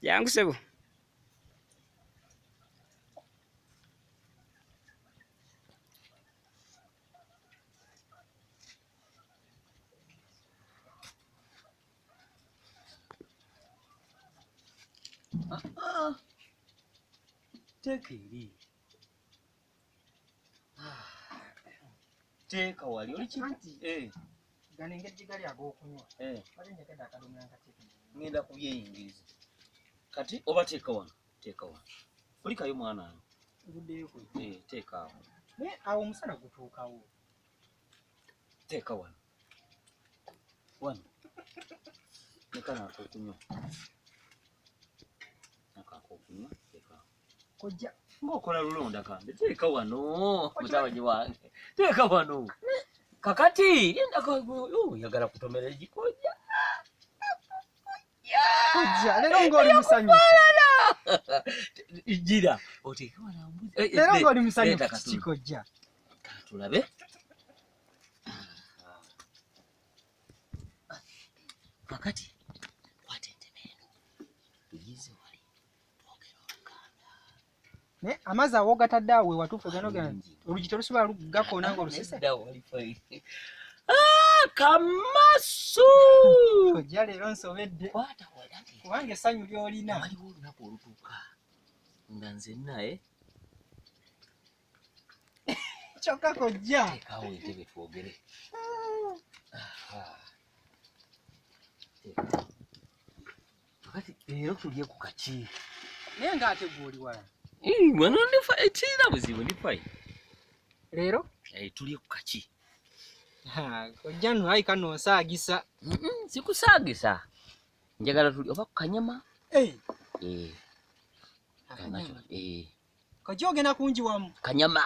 Jangu sebo. Take it. Take a while. Gani ngeti gali ago okunywa. Bali njagala akadumya nkateke. Ngenda kubye English. Kati oba take one. Take one. Ulikayo mwana. Buddeyo ko. Take one. Awo musana gutuukawo. Take one. One. Nekana okunywa. Nakakunywa. Take one. Kojja ngokola lulonda kambe. Take one. No. Mutawaji wange. Take one. Kakati yagala kutomera jikoja. Kojja lero ngoli musanyufu. Ijira otekewa na mbuzi. Lero ngoli musanyufu kikojja. Tulabe. Kakati watentemeno. Tujize wali. Twogera Oluganda. Amaza woga taddawe watufu ganogana. Olugito lusiba gakona ngo lusese. Kamasu. Kojja lero nsobedde. Kwata wadati. Kubange sanyu lyolina. Waliwo olunaku olutuuka. Nga nze naye. Kyokka kojja. Tekawo entebe twogere. Kakati leero tulye ku kaki. Naye ng'ate gw'oli wala. Wano ndifa ekirina buzibu ndifayi. Leero? Tulye ku kaki. Kojja nno ayi kano osaagisa. Sikusaagisa. Njagala tuli oba ku kanyama. Akanyama. Kojja ogenda kunjiwamu. Kanyama.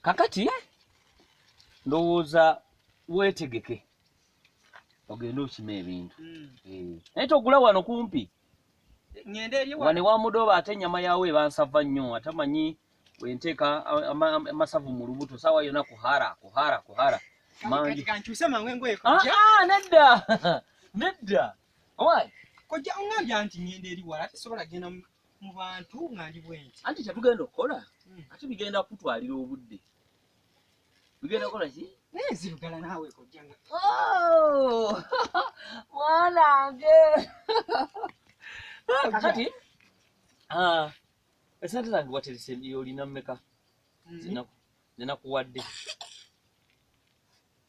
Kakati ndowooza weetegeke ogenda okima ebintu. Naye togula wano kumpi. Ngende eri wano wa Mudoba ate ennyama yaawe ebansava nnyo. Atamanyi wenteeka amasavu mu lubuto saawa yonna kuhara. Mangi kankyuse mangu engoye kojja. Nedda. Owaayi. Kojja ongambya nti ngende eri wala tesobola genda mu bantu nga ndi bwenti. Anti kyetugenda okukola ate bigenda kutwalira obudde. Bigenda kukola ki? Nzirugala naawe kojja. Mwanange. Kakati esente zange waterese olina mmeka? Ninakuwadde.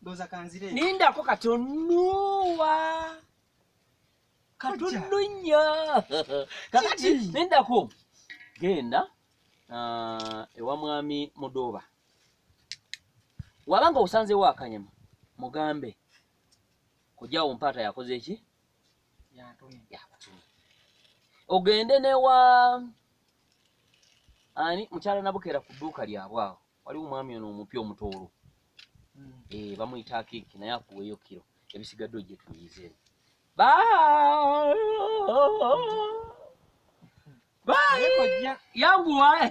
Ndoza kanzire. Nindako katonuwa. Katonunya. Kakati nindako. Genda ewa mwami Mudoba. Wabanga osanzeewo akanyama mugambe kojjawo mpata yakoze eki? Yatumye. Ogende newa ani mukyala Nabukera ku dduuka lyabwe awo. Waliwo omwami ono omupya omutoolo. Bamuyita Akiki naye akuweeyo kiro. Ebisigadde ojje tuyizeewo. Bye. Kojja. Yanguwa.